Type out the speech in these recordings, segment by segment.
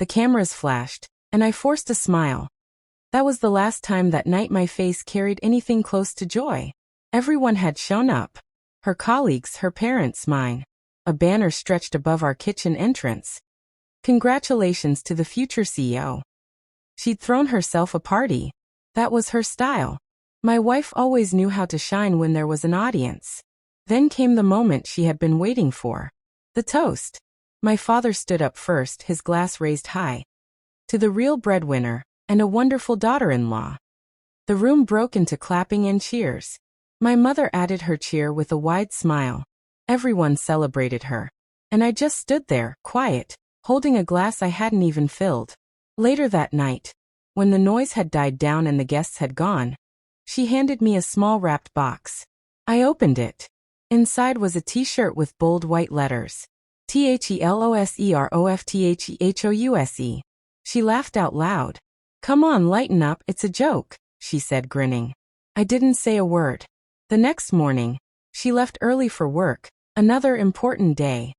The cameras flashed, and I forced a smile. That was the last time that night my face carried anything close to joy. Everyone had shown up. Her colleagues, her parents, mine. A banner stretched above our kitchen entrance. Congratulations to the future CEO. She'd thrown herself a party. That was her style. My wife always knew how to shine when there was an audience. Then came the moment she had been waiting for. The toast. My father stood up first, his glass raised high. To the real breadwinner, and a wonderful daughter-in-law. The room broke into clapping and cheers. My mother added her cheer with a wide smile. Everyone celebrated her. And I just stood there, quiet, holding a glass I hadn't even filled. Later that night, when the noise had died down and the guests had gone, she handed me a small wrapped box. I opened it. Inside was a t-shirt with bold white letters. THELOSEROFTHEHOUSE. She laughed out loud. Come on, lighten up, it's a joke, she said, grinning. I didn't say a word. The next morning, she left early for work, another important day.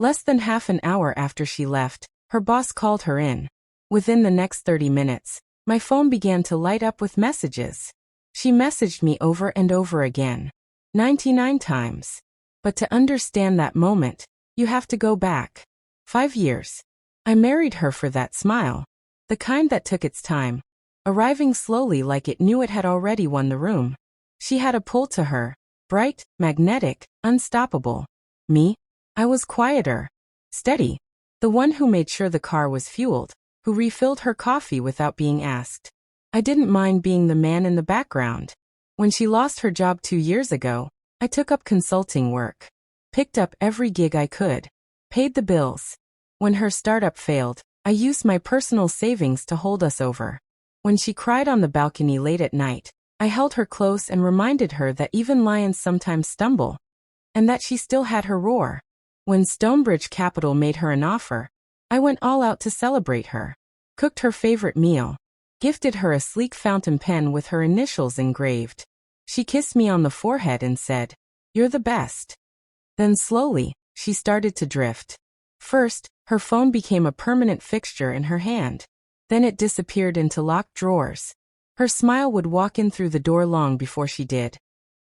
Less than half an hour after she left, her boss called her in. Within the next 30 minutes, my phone began to light up with messages. She messaged me over and over again. 99 times. But to understand that moment, you have to go back 5 years. I married her for that smile. The kind that took its time, arriving slowly like it knew it had already won the room. She had a pull to her, bright, magnetic, unstoppable. Me? I was quieter, steady, the one who made sure the car was fueled, who refilled her coffee without being asked. I didn't mind being the man in the background. When she lost her job 2 years ago, I took up consulting work. Picked up every gig I could. Paid the bills. When her startup failed, I used my personal savings to hold us over. When she cried on the balcony late at night, I held her close and reminded her that even lions sometimes stumble. And that she still had her roar. When Stonebridge Capital made her an offer, I went all out to celebrate her. Cooked her favorite meal. Gifted her a sleek fountain pen with her initials engraved. She kissed me on the forehead and said, "You're the best." Then slowly, she started to drift. First, her phone became a permanent fixture in her hand. Then it disappeared into locked drawers. Her smile would walk in through the door long before she did.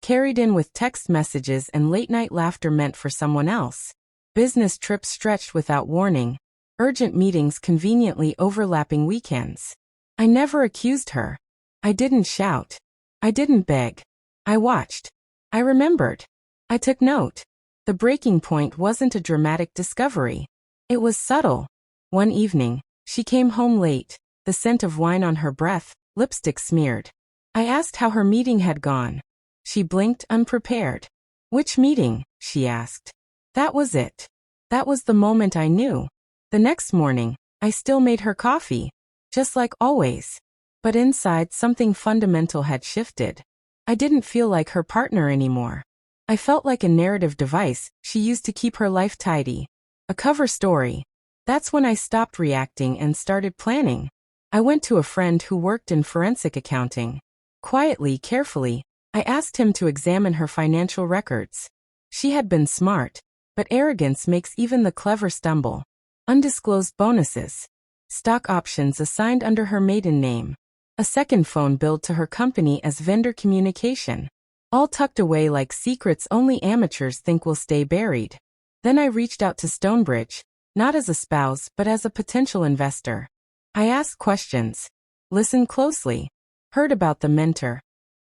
Carried in with text messages and late-night laughter meant for someone else. Business trips stretched without warning. Urgent meetings conveniently overlapping weekends. I never accused her. I didn't shout. I didn't beg. I watched. I remembered. I took note. The breaking point wasn't a dramatic discovery. It was subtle. One evening, she came home late, the scent of wine on her breath, lipstick smeared. I asked how her meeting had gone. She blinked, unprepared. "Which meeting?" she asked. That was it. That was the moment I knew. The next morning, I still made her coffee. Just like always. But inside, something fundamental had shifted. I didn't feel like her partner anymore. I felt like a narrative device she used to keep her life tidy. A cover story. That's when I stopped reacting and started planning. I went to a friend who worked in forensic accounting. Quietly, carefully, I asked him to examine her financial records. She had been smart, but arrogance makes even the clever stumble. Undisclosed bonuses. Stock options assigned under her maiden name. A second phone billed to her company as vendor communication. All tucked away like secrets only amateurs think will stay buried. Then I reached out to Stonebridge, not as a spouse but as a potential investor. I asked questions. Listened closely. Heard about the mentor.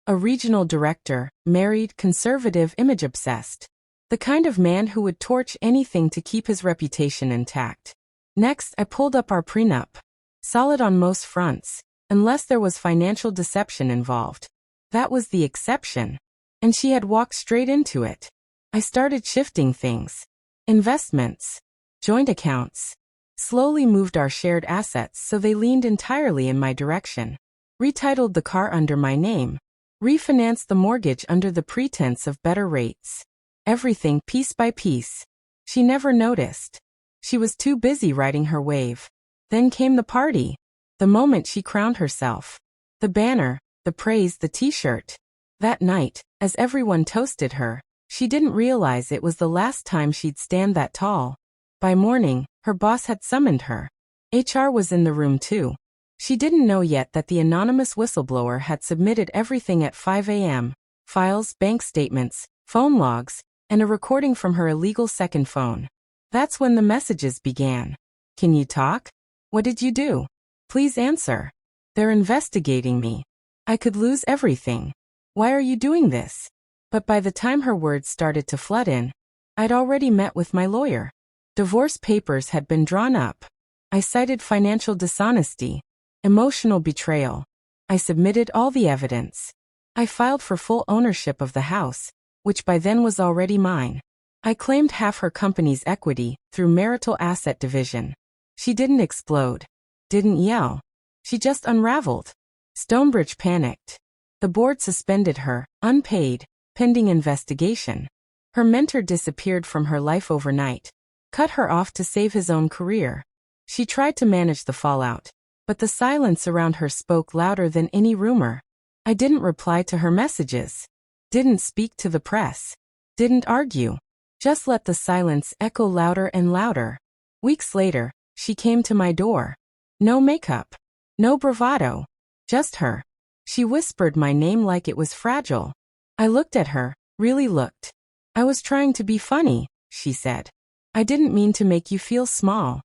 A regional director, married, conservative, image-obsessed. The kind of man who would torch anything to keep his reputation intact. Next, I pulled up our prenup. Solid on most fronts, unless there was financial deception involved. That was the exception. And she had walked straight into it. I started shifting things. Investments. Joint accounts. Slowly moved our shared assets so they leaned entirely in my direction. Retitled the car under my name. Refinanced the mortgage under the pretense of better rates. Everything piece by piece. She never noticed. She was too busy riding her wave. Then came the party. The moment she crowned herself. The banner, the praise, the t-shirt. That night, as everyone toasted her, she didn't realize it was the last time she'd stand that tall. By morning, her boss had summoned her. HR was in the room too. She didn't know yet that the anonymous whistleblower had submitted everything at 5 a.m. Files, bank statements, phone logs, and a recording from her illegal second phone. That's when the messages began. Can you talk? What did you do? Please answer. They're investigating me. I could lose everything. Why are you doing this? But by the time her words started to flood in, I'd already met with my lawyer. Divorce papers had been drawn up. I cited financial dishonesty, emotional betrayal. I submitted all the evidence. I filed for full ownership of the house, which by then was already mine. I claimed half her company's equity through marital asset division. She didn't explode, didn't yell. She just unraveled. Stonebridge panicked. The board suspended her, unpaid, pending investigation. Her mentor disappeared from her life overnight, cut her off to save his own career. She tried to manage the fallout, but the silence around her spoke louder than any rumor. I didn't reply to her messages, didn't speak to the press, didn't argue, just let the silence echo louder and louder. Weeks later, she came to my door. No makeup, no bravado, just her. She whispered my name like it was fragile. I looked at her, really looked. I was trying to be funny, she said. I didn't mean to make you feel small.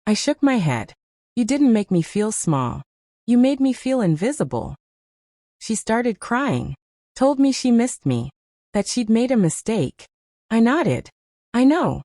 I shook my head. You didn't make me feel small. You made me feel invisible. She started crying, told me she missed me, that she'd made a mistake. I nodded. I know.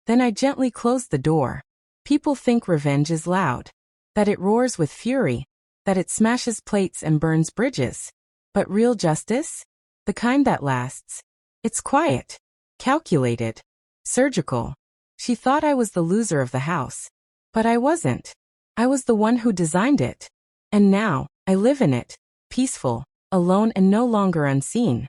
Then I gently closed the door. People think revenge is loud, that it roars with fury, that it smashes plates and burns bridges. But real justice? The kind that lasts. It's quiet, calculated, surgical. She thought I was the loser of the house. But I wasn't. I was the one who designed it. And now, I live in it, peaceful, alone and no longer unseen.